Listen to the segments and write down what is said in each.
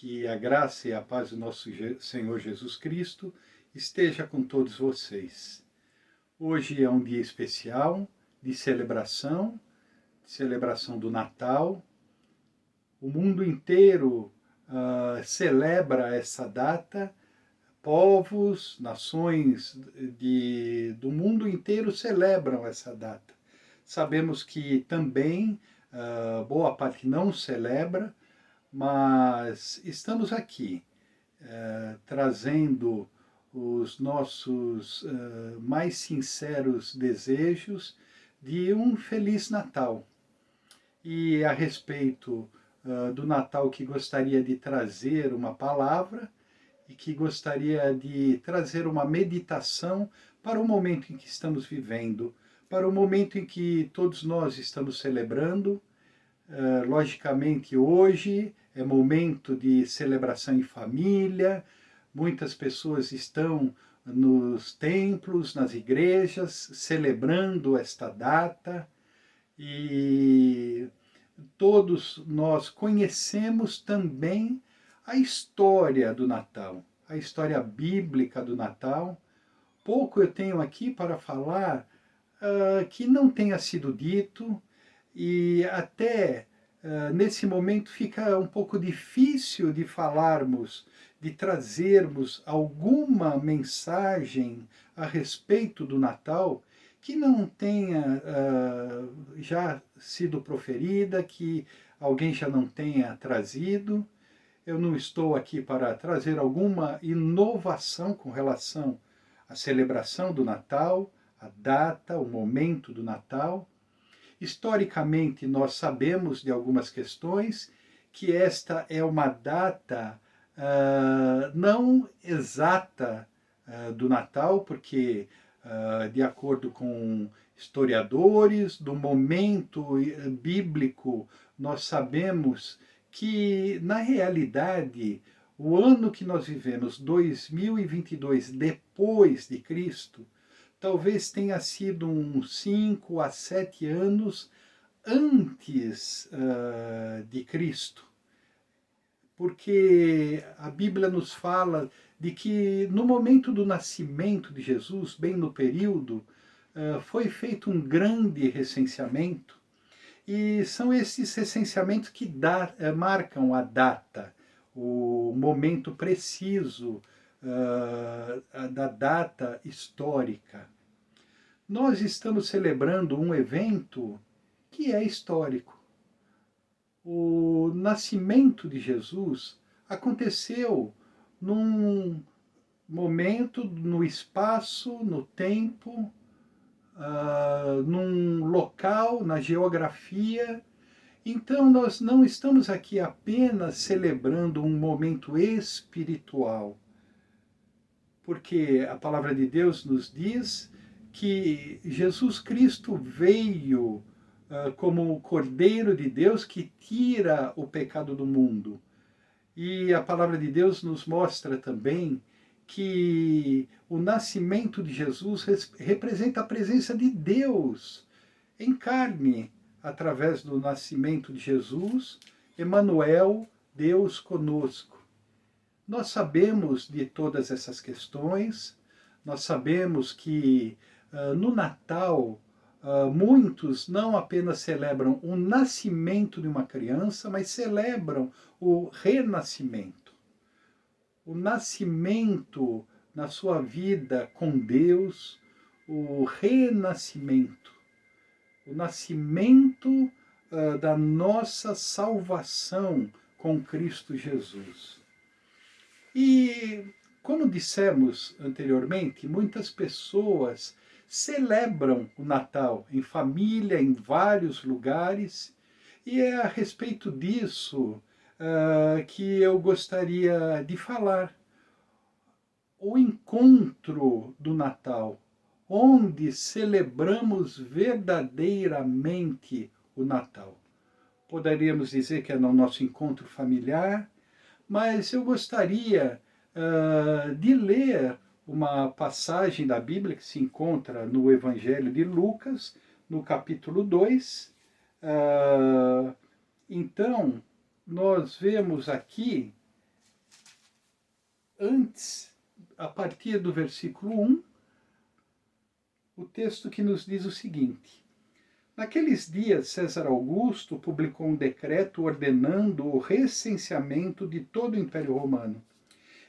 Que a graça e a paz do nosso Senhor Jesus Cristo esteja com todos vocês. Hoje é um dia especial de celebração do Natal. O mundo inteiro celebra essa data. Povos, nações do mundo inteiro celebram essa data. Sabemos que também boa parte não celebra, mas estamos aqui trazendo os nossos mais sinceros desejos de um Feliz Natal. E a respeito do Natal, que gostaria de trazer uma palavra e que gostaria de trazer uma meditação para o momento em que estamos vivendo, para o momento em que todos nós estamos celebrando. Logicamente, hoje é momento de celebração em família, muitas pessoas estão nos templos, nas igrejas, celebrando esta data, e todos nós conhecemos também a história do Natal, a história bíblica do Natal. Pouco eu tenho aqui para falar que não tenha sido dito, e até nesse momento fica um pouco difícil de falarmos, de trazermos alguma mensagem a respeito do Natal que não tenha já sido proferida, que alguém já não tenha trazido. Eu não estou aqui para trazer alguma inovação com relação à celebração do Natal, a data, o momento do Natal. Historicamente, nós sabemos de algumas questões, que esta é uma data não exata do Natal, porque, de acordo com historiadores, do momento bíblico, nós sabemos que, na realidade, o ano que nós vivemos, 2022, depois de Cristo, talvez tenha sido uns 5 a 7 anos antes de Cristo. Porque a Bíblia nos fala de que no momento do nascimento de Jesus, bem no período, foi feito um grande recenseamento, e são esses recenseamentos que marcam a data, o momento preciso da data histórica. Nós estamos celebrando um evento que é histórico. O nascimento de Jesus aconteceu num momento, no espaço, no tempo, num local, na geografia. Então nós não estamos aqui apenas celebrando um momento espiritual, porque a palavra de Deus nos diz que Jesus Cristo veio como o Cordeiro de Deus que tira o pecado do mundo. E a palavra de Deus nos mostra também que o nascimento de Jesus representa a presença de Deus em carne. Através do nascimento de Jesus, Emanuel, Deus conosco. Nós sabemos de todas essas questões, nós sabemos que no Natal muitos não apenas celebram o nascimento de uma criança, mas celebram o renascimento. O nascimento na sua vida com Deus, o renascimento, o nascimento da nossa salvação com Cristo Jesus. E, como dissemos anteriormente, muitas pessoas celebram o Natal em família, em vários lugares, e é a respeito disso que eu gostaria de falar. O encontro do Natal, onde celebramos verdadeiramente o Natal. Poderíamos dizer que é no nosso encontro familiar, mas eu gostaria de ler uma passagem da Bíblia que se encontra no Evangelho de Lucas, no capítulo 2. Então, nós vemos aqui antes, a partir do versículo 1, o texto que nos diz o seguinte: naqueles dias, César Augusto publicou um decreto ordenando o recenseamento de todo o Império Romano.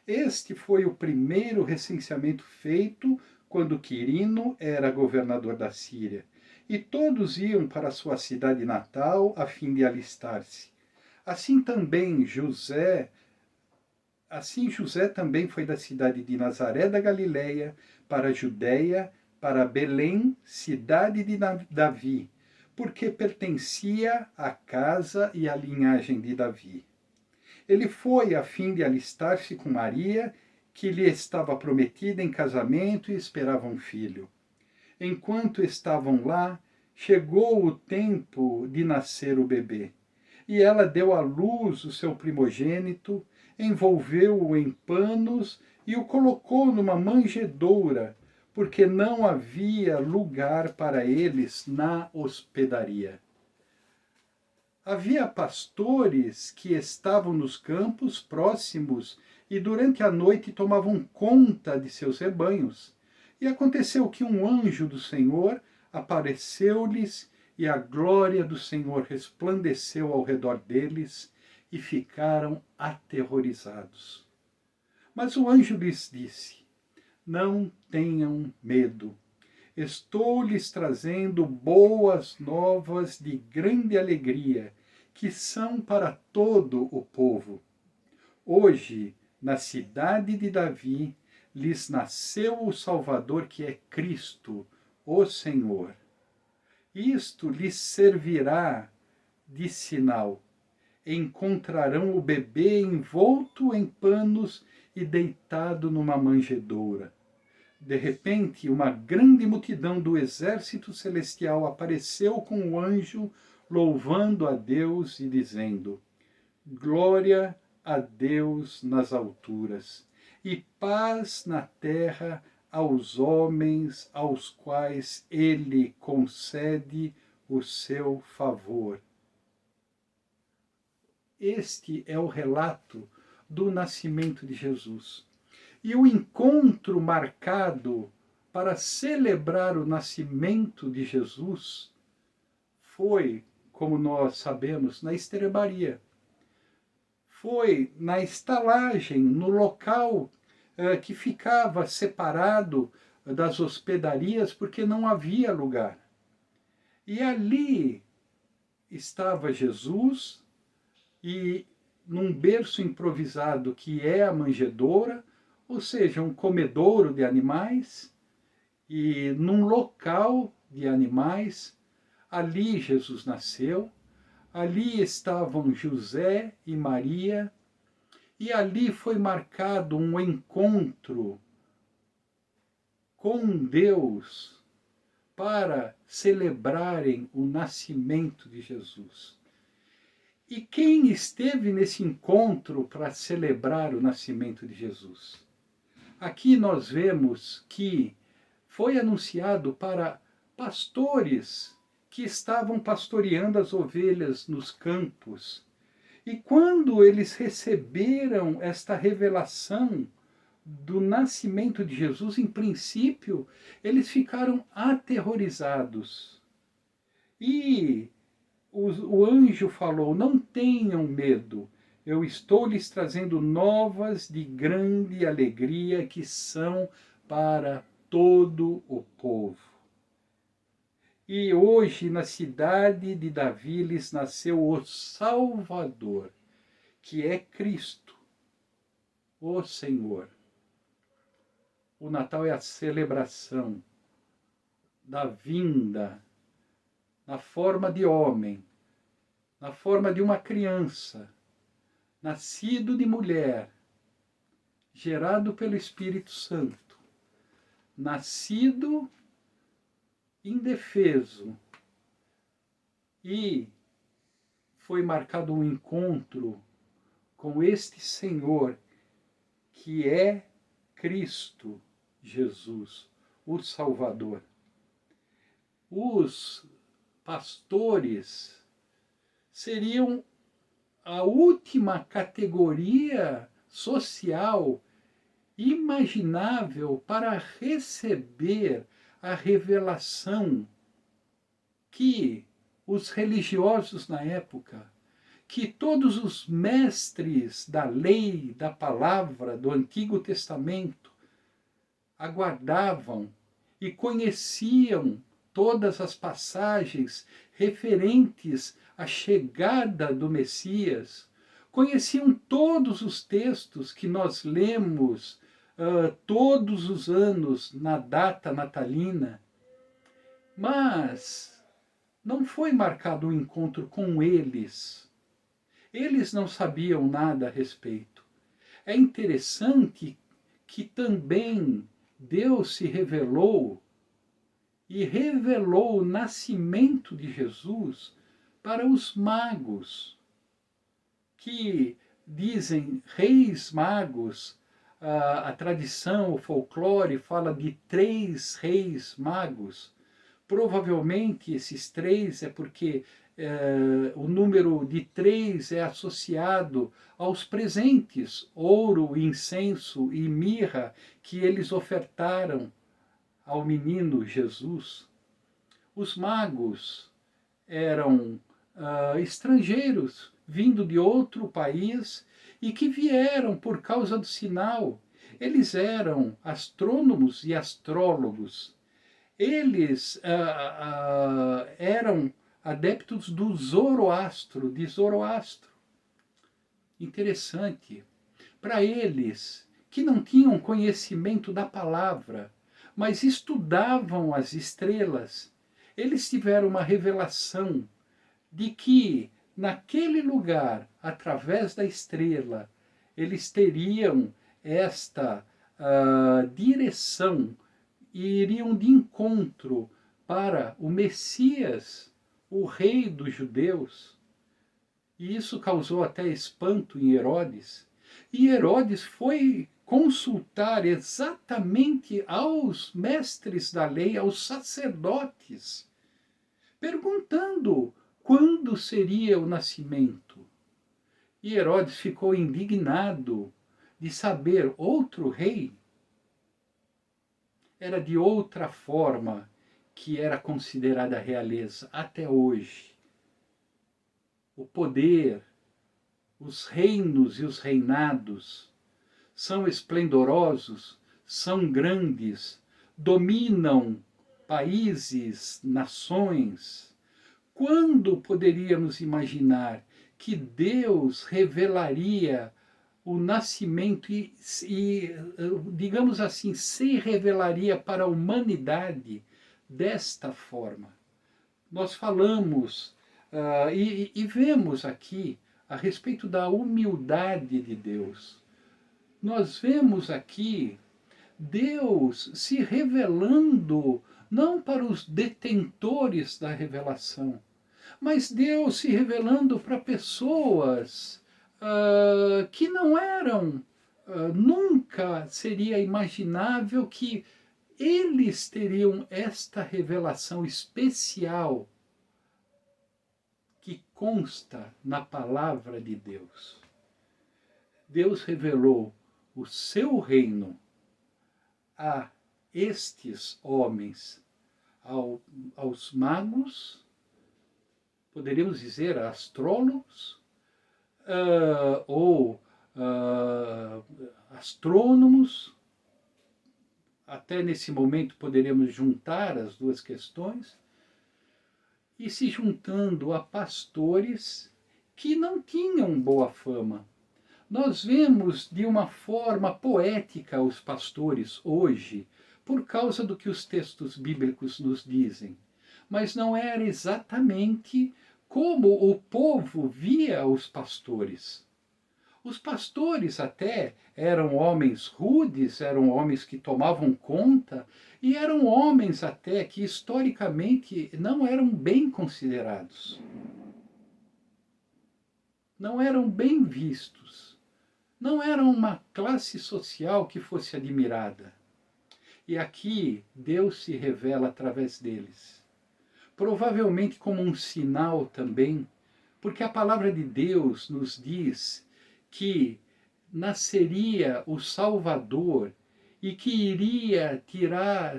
Este foi o primeiro recenseamento feito quando Quirino era governador da Síria, e todos iam para sua cidade natal a fim de alistar-se. Assim José também foi da cidade de Nazaré da Galileia para a Judéia, para Belém, cidade de Davi, porque pertencia à casa e à linhagem de Davi. Ele foi a fim de alistar-se com Maria, que lhe estava prometida em casamento e esperava um filho. Enquanto estavam lá, chegou o tempo de nascer o bebê. E ela deu à luz o seu primogênito, envolveu-o em panos e o colocou numa manjedoura, porque não havia lugar para eles na hospedaria. Havia pastores que estavam nos campos próximos e durante a noite tomavam conta de seus rebanhos. E aconteceu que um anjo do Senhor apareceu-lhes e a glória do Senhor resplandeceu ao redor deles e ficaram aterrorizados. Mas o anjo lhes disse: não tenham medo. Estou lhes trazendo boas novas de grande alegria, que são para todo o povo. Hoje, na cidade de Davi, lhes nasceu o Salvador, que é Cristo, o Senhor. Isto lhes servirá de sinal. Encontrarão o bebê envolto em panos e deitado numa manjedoura. De repente, uma grande multidão do exército celestial apareceu com o anjo, louvando a Deus e dizendo: glória a Deus nas alturas, e paz na terra aos homens aos quais ele concede o seu favor. Este é o relato do nascimento de Jesus. E o encontro marcado para celebrar o nascimento de Jesus foi, como nós sabemos, na estrebaria. Foi na estalagem, no local que ficava separado das hospedarias, porque não havia lugar. E ali estava Jesus, e num berço improvisado que é a manjedoura, ou seja, um comedouro de animais, e num local de animais, ali Jesus nasceu, ali estavam José e Maria, e ali foi marcado um encontro com Deus para celebrarem o nascimento de Jesus. E quem esteve nesse encontro para celebrar o nascimento de Jesus? Aqui nós vemos que foi anunciado para pastores que estavam pastoreando as ovelhas nos campos. E quando eles receberam esta revelação do nascimento de Jesus, em princípio, eles ficaram aterrorizados. E o anjo falou: não tenham medo, eu estou lhes trazendo novas de grande alegria que são para todo o povo. E hoje na cidade de Davi lhes nasceu o Salvador, que é Cristo, o Senhor. O Natal é a celebração da vinda na forma de homem, na forma de uma criança, nascido de mulher, gerado pelo Espírito Santo, nascido indefeso, e foi marcado um encontro com este Senhor, que é Cristo Jesus, o Salvador. Os pastores seriam a última categoria social imaginável para receber a revelação que os religiosos na época, que todos os mestres da lei, da palavra, do Antigo Testamento aguardavam e conheciam todas as passagens referentes à chegada do Messias, conheciam todos os textos que nós lemos todos os anos na data natalina, mas não foi marcado um encontro com eles. Eles não sabiam nada a respeito. É interessante que também Deus se revelou e revelou o nascimento de Jesus para os magos, que dizem reis magos. A tradição, o folclore fala de 3 reis magos. Provavelmente esses 3 é porque o número de 3 é associado aos presentes, ouro, incenso e mirra, que eles ofertaram ao menino Jesus. Os magos eram estrangeiros, vindo de outro país, e que vieram por causa do sinal. Eles eram astrônomos e astrólogos. Eles eram adeptos do Zoroastro, de Zoroastro. Interessante. Para eles, que não tinham conhecimento da palavra, mas estudavam as estrelas, eles tiveram uma revelação de que naquele lugar, através da estrela, eles teriam esta direção e iriam de encontro para o Messias, o rei dos judeus. E isso causou até espanto em Herodes. E Herodes foi consultar exatamente aos mestres da lei, aos sacerdotes, perguntando quando seria o nascimento. E Herodes ficou indignado de saber outro rei. Era de outra forma que era considerada a realeza até hoje. O poder, os reinos e os reinados são esplendorosos, são grandes, dominam países, nações. Quando poderíamos imaginar que Deus revelaria o nascimento e, digamos assim, se revelaria para a humanidade desta forma? Nós falamos e vemos aqui a respeito da humildade de Deus. Nós vemos aqui Deus se revelando não para os detentores da revelação, mas Deus se revelando para pessoas que não eram, nunca seria imaginável que eles teriam esta revelação especial que consta na palavra de Deus. Deus revelou o seu reino a estes homens, aos magos, poderíamos dizer astrólogos, ou astrônomos. Até nesse momento poderíamos juntar as duas questões, e se juntando a pastores que não tinham boa fama. Nós vemos de uma forma poética os pastores hoje, por causa do que os textos bíblicos nos dizem. Mas não era exatamente como o povo via os pastores. Os pastores até eram homens rudes, eram homens que tomavam conta, e eram homens até que historicamente não eram bem considerados. Não eram bem vistos. Não eram uma classe social que fosse admirada. E aqui Deus se revela através deles. Provavelmente como um sinal também, porque a palavra de Deus nos diz que nasceria o Salvador e que iria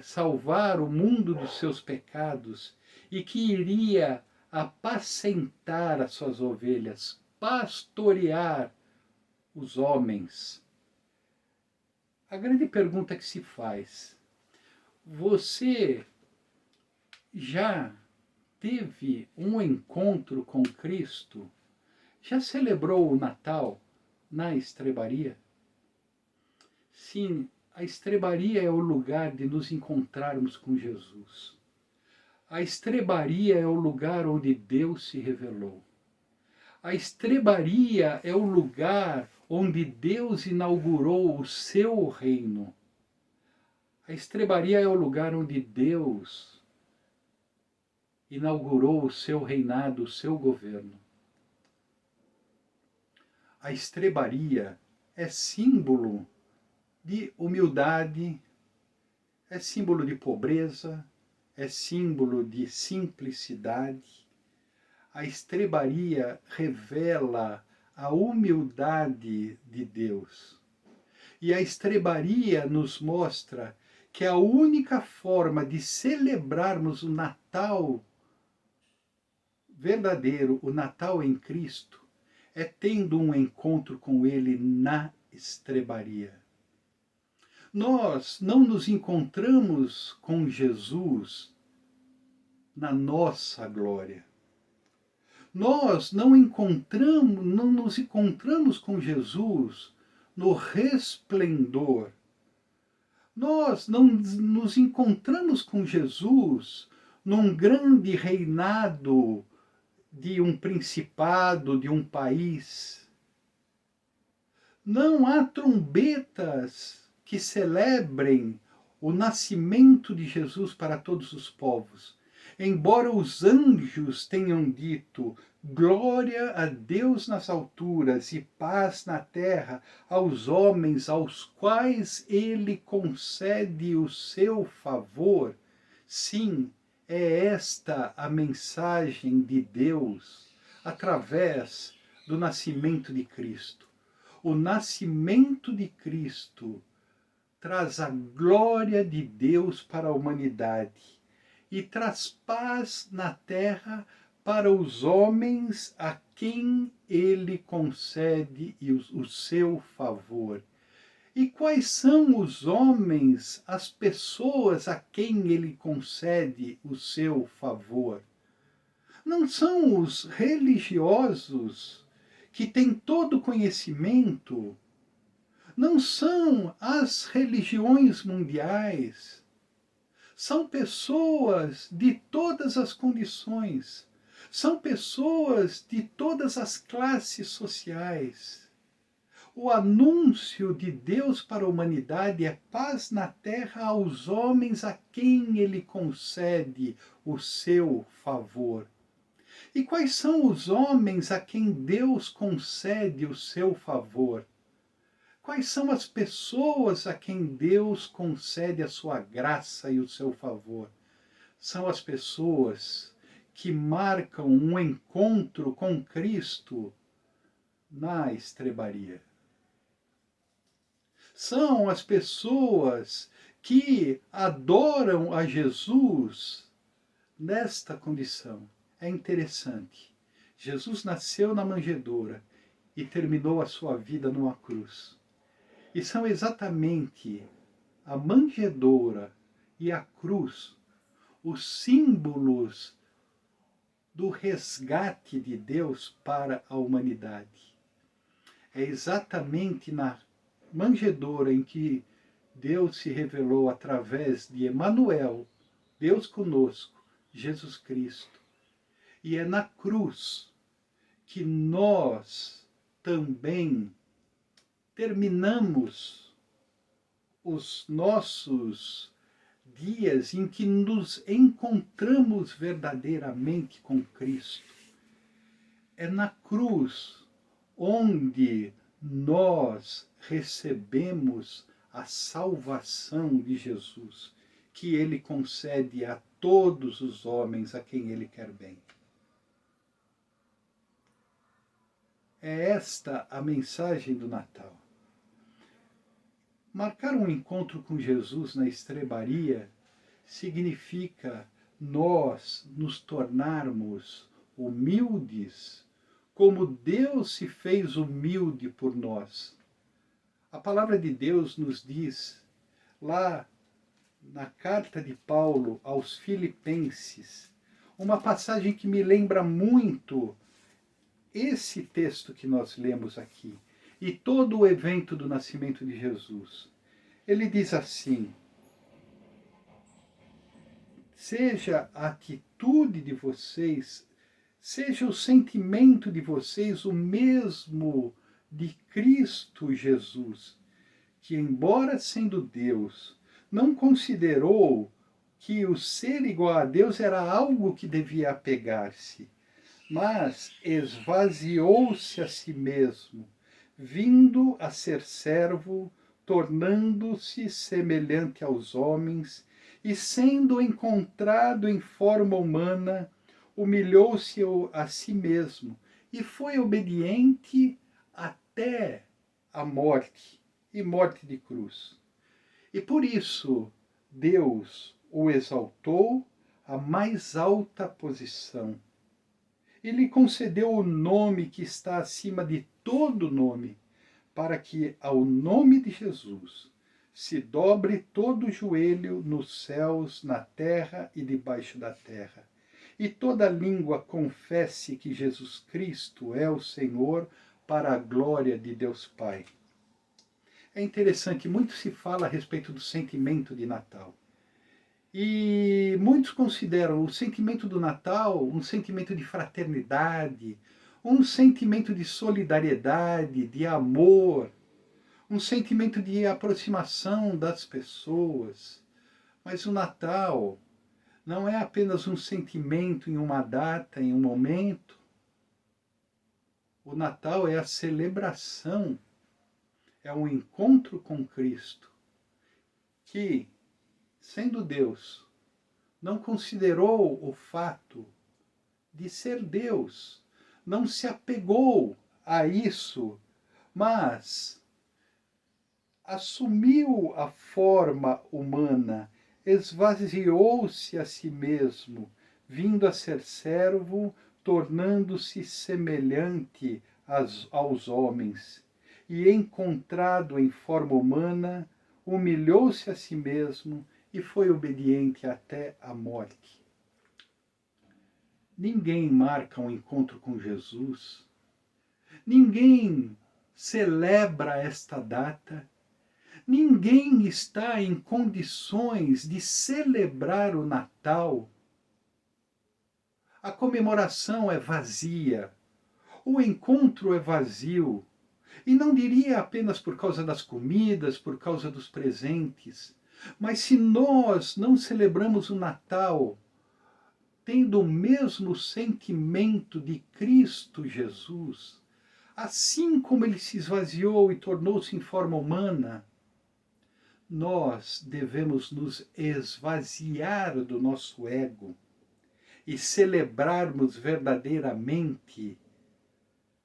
salvar o mundo dos seus pecados e que iria apacentar as suas ovelhas, pastorear os homens. A grande pergunta que se faz: você já teve um encontro com Cristo? Já celebrou o Natal na estrebaria? Sim, a estrebaria é o lugar de nos encontrarmos com Jesus. A estrebaria é o lugar onde Deus se revelou. A estrebaria é o lugar onde Deus inaugurou o seu reino. A estrebaria é o lugar onde Deus inaugurou o seu reinado, o seu governo. A estrebaria é símbolo de humildade, é símbolo de pobreza, é símbolo de simplicidade. A estrebaria revela a humildade de Deus. E a estrebaria nos mostra que a única forma de celebrarmos o Natal verdadeiro, o Natal em Cristo, é tendo um encontro com Ele na estrebaria. Nós não nos encontramos com Jesus na nossa glória. Nós não nos encontramos com Jesus no resplendor. Nós não nos encontramos com Jesus num grande reinado de um principado, de um país. Não há trombetas que celebrem o nascimento de Jesus para todos os povos. Embora os anjos tenham dito glória a Deus nas alturas e paz na terra aos homens aos quais ele concede o seu favor, sim, é esta a mensagem de Deus através do nascimento de Cristo. O nascimento de Cristo traz a glória de Deus para a humanidade e traz paz na terra para os homens a quem ele concede o seu favor. E quais são os homens, as pessoas a quem ele concede o seu favor? Não são os religiosos que têm todo o conhecimento, não são as religiões mundiais, são pessoas de todas as condições, são pessoas de todas as classes sociais. O anúncio de Deus para a humanidade é paz na terra aos homens a quem ele concede o seu favor. E quais são os homens a quem Deus concede o seu favor? Quais são as pessoas a quem Deus concede a sua graça e o seu favor? São as pessoas que marcam um encontro com Cristo na estrebaria. São as pessoas que adoram a Jesus nesta condição. É interessante. Jesus nasceu na manjedoura e terminou a sua vida numa cruz. E são exatamente a manjedoura e a cruz os símbolos do resgate de Deus para a humanidade. É exatamente na manjedoura em que Deus se revelou através de Emanuel, Deus conosco, Jesus Cristo. E é na cruz que nós também terminamos os nossos dias em que nos encontramos verdadeiramente com Cristo. É na cruz onde nós recebemos a salvação de Jesus, que ele concede a todos os homens a quem ele quer bem. É esta a mensagem do Natal. Marcar um encontro com Jesus na estrebaria significa nós nos tornarmos humildes, como Deus se fez humilde por nós. A palavra de Deus nos diz, lá na carta de Paulo aos Filipenses, uma passagem que me lembra muito esse texto que nós lemos aqui, e todo o evento do nascimento de Jesus. Ele diz assim: seja a atitude de vocês, seja o sentimento de vocês o mesmo de Cristo Jesus, que, embora sendo Deus, não considerou que o ser igual a Deus era algo que devia apegar-se, mas esvaziou-se a si mesmo, vindo a ser servo, tornando-se semelhante aos homens, e sendo encontrado em forma humana, humilhou-se a si mesmo, e foi obediente até a morte, e morte de cruz. E por isso Deus o exaltou à mais alta posição e lhe concedeu o nome que está acima de todo nome, para que ao nome de Jesus se dobre todo o joelho nos céus, na terra e debaixo da terra, e toda língua confesse que Jesus Cristo é o Senhor, para a glória de Deus Pai. É interessante, muito se fala a respeito do sentimento de Natal. E muitos consideram o sentimento do Natal um sentimento de fraternidade, um sentimento de solidariedade, de amor, um sentimento de aproximação das pessoas. Mas o Natal não é apenas um sentimento em uma data, em um momento. O Natal é a celebração, é um encontro com Cristo, que, sendo Deus, não considerou o fato de ser Deus, não se apegou a isso, mas assumiu a forma humana, esvaziou-se a si mesmo, vindo a ser servo, tornando-se semelhante aos homens, e encontrado em forma humana, humilhou-se a si mesmo e foi obediente até a morte. Ninguém marca um encontro com Jesus, ninguém celebra esta data, ninguém está em condições de celebrar o Natal. A comemoração é vazia, o encontro é vazio, e não diria apenas por causa das comidas, por causa dos presentes, mas se nós não celebramos o Natal tendo o mesmo sentimento de Cristo Jesus, assim como ele se esvaziou e tornou-se em forma humana, nós devemos nos esvaziar do nosso ego e celebrarmos verdadeiramente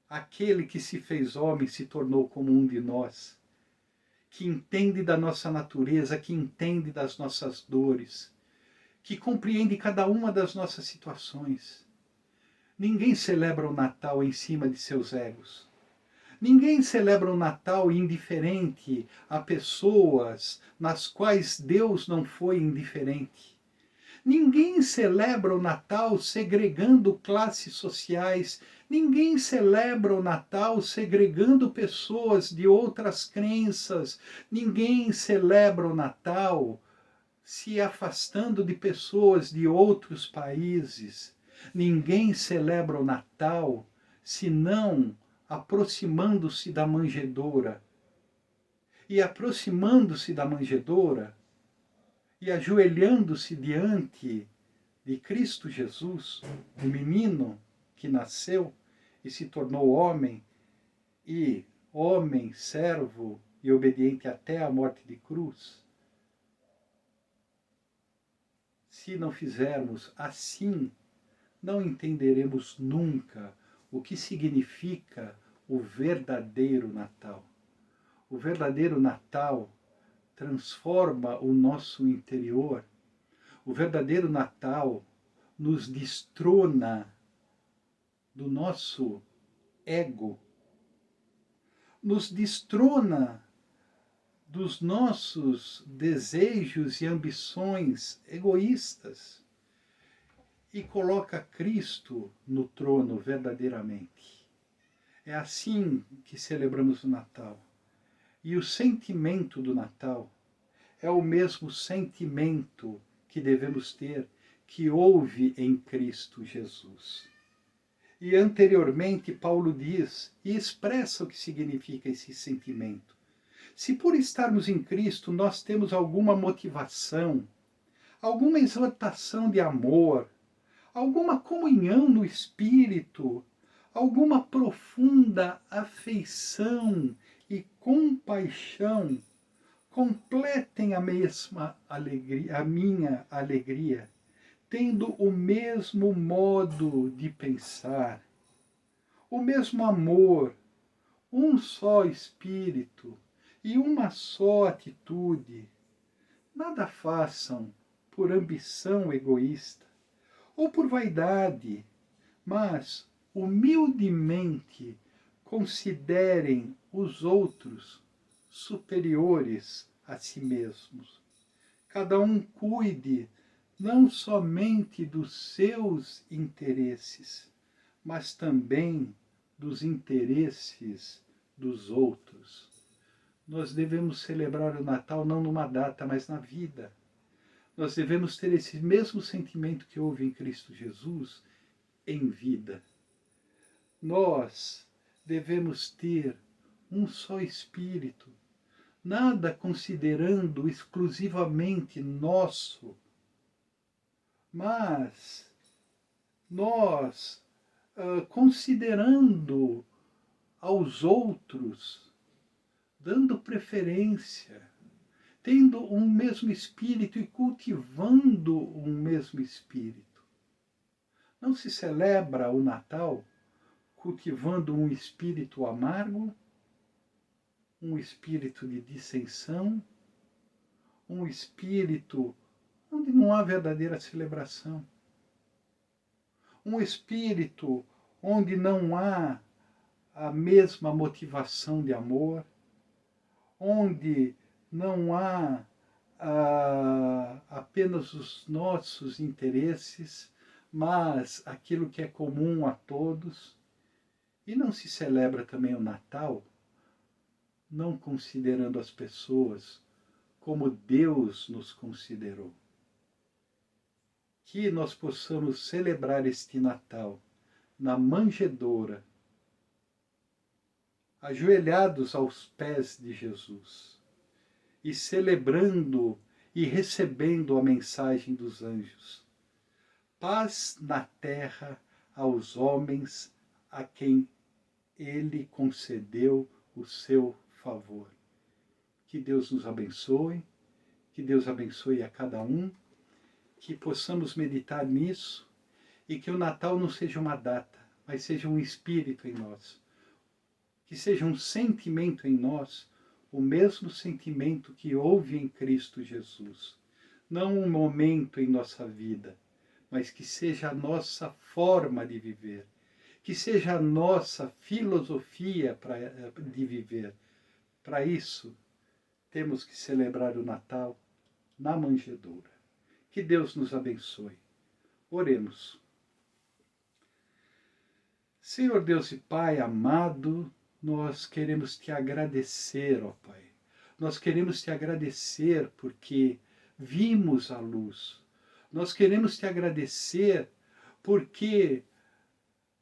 aquele que se fez homem, se tornou como um de nós, que entende da nossa natureza, que entende das nossas dores, que compreende cada uma das nossas situações. Ninguém celebra o Natal em cima de seus egos. Ninguém celebra o Natal indiferente a pessoas nas quais Deus não foi indiferente. Ninguém celebra o Natal segregando classes sociais. Ninguém celebra o Natal segregando pessoas de outras crenças. Ninguém celebra o Natal se afastando de pessoas de outros países. Ninguém celebra o Natal senão aproximando-se da manjedoura. E aproximando-se da manjedoura e ajoelhando-se diante de Cristo Jesus, o menino que nasceu e se tornou homem, e homem, servo e obediente até a morte de cruz. Se não fizermos assim, não entenderemos nunca o que significa o verdadeiro Natal. O verdadeiro Natal transforma o nosso interior. O verdadeiro Natal nos destrona do nosso ego, nos destrona dos nossos desejos e ambições egoístas e coloca Cristo no trono verdadeiramente. É assim que celebramos o Natal. E o sentimento do Natal é o mesmo sentimento que devemos ter, que houve em Cristo Jesus. E anteriormente Paulo diz e expressa o que significa esse sentimento. Se por estarmos em Cristo nós temos alguma motivação, alguma exortação de amor, alguma comunhão no Espírito, alguma profunda afeição e compaixão, completem a mesma alegria, a minha alegria, tendo o mesmo modo de pensar, o mesmo amor, um só Espírito e uma só atitude. Nada façam por ambição egoísta ou por vaidade, mas humildemente considerem os outros superiores a si mesmos. Cada um cuide não somente dos seus interesses, mas também dos interesses dos outros. Nós devemos celebrar o Natal não numa data, mas na vida. Nós devemos ter esse mesmo sentimento que houve em Cristo Jesus em vida. Nós devemos ter um só Espírito, nada considerando exclusivamente nosso, mas nós considerando aos outros, dando preferência, tendo um mesmo espírito e cultivando um mesmo espírito. Não se celebra o Natal cultivando um espírito amargo, um espírito de dissensão, um espírito onde não há verdadeira celebração. Um espírito onde não há a mesma motivação de amor, onde não há apenas os nossos interesses, mas aquilo que é comum a todos. E não se celebra também o Natal não considerando as pessoas como Deus nos considerou. Que nós possamos celebrar este Natal na manjedoura, ajoelhados aos pés de Jesus e celebrando e recebendo a mensagem dos anjos. Paz na terra aos homens a quem ele concedeu o seu favor. Que Deus nos abençoe, que Deus abençoe a cada um, que possamos meditar nisso e que o Natal não seja uma data, mas seja um espírito em nós. Que seja um sentimento em nós, o mesmo sentimento que houve em Cristo Jesus. Não um momento em nossa vida, mas que seja a nossa forma de viver, que seja a nossa filosofia de viver. Para isso, temos que celebrar o Natal na manjedoura. Que Deus nos abençoe. Oremos. Senhor Deus e Pai amado, nós queremos te agradecer, ó Pai. Nós queremos te agradecer porque vimos a luz. Nós queremos te agradecer porque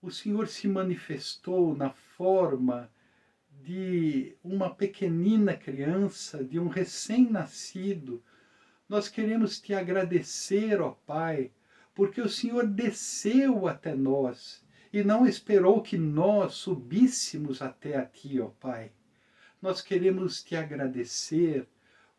o Senhor se manifestou na forma de uma pequenina criança, de um recém-nascido. Nós queremos te agradecer, ó Pai, porque o Senhor desceu até nós e não esperou que nós subíssemos até a Ti, ó Pai. Nós queremos te agradecer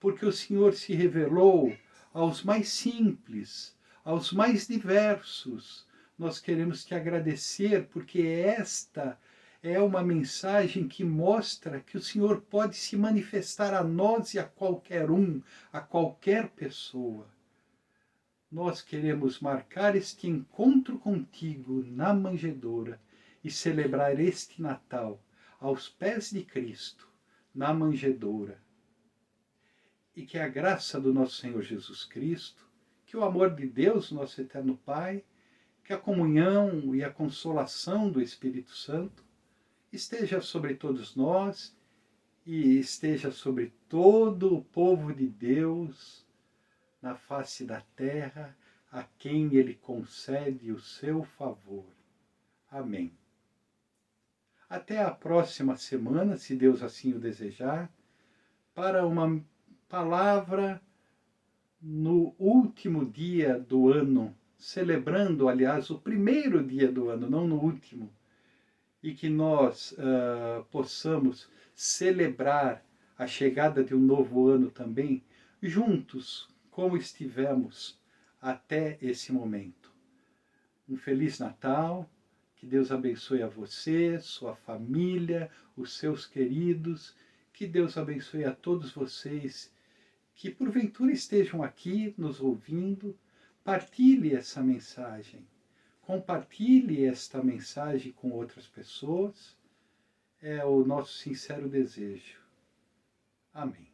porque o Senhor se revelou aos mais simples, aos mais diversos. Nós queremos te agradecer porque esta é uma mensagem que mostra que o Senhor pode se manifestar a nós e a qualquer um, a qualquer pessoa. Nós queremos marcar este encontro contigo na manjedoura e celebrar este Natal aos pés de Cristo, na manjedoura. E que a graça do nosso Senhor Jesus Cristo, que o amor de Deus, nosso eterno Pai, que a comunhão e a consolação do Espírito Santo esteja sobre todos nós e esteja sobre todo o povo de Deus na face da terra, a quem Ele concede o seu favor. Amém. Até a próxima semana, se Deus assim o desejar, para uma palavra no último dia do ano, celebrando, aliás, o primeiro dia do ano, não no último, e que nós possamos celebrar a chegada de um novo ano também, juntos, como estivemos até esse momento. Um Feliz Natal, que Deus abençoe a você, sua família, os seus queridos, que Deus abençoe a todos vocês que porventura estejam aqui nos ouvindo. Partilhe essa mensagem, compartilhe esta mensagem com outras pessoas, é o nosso sincero desejo. Amém.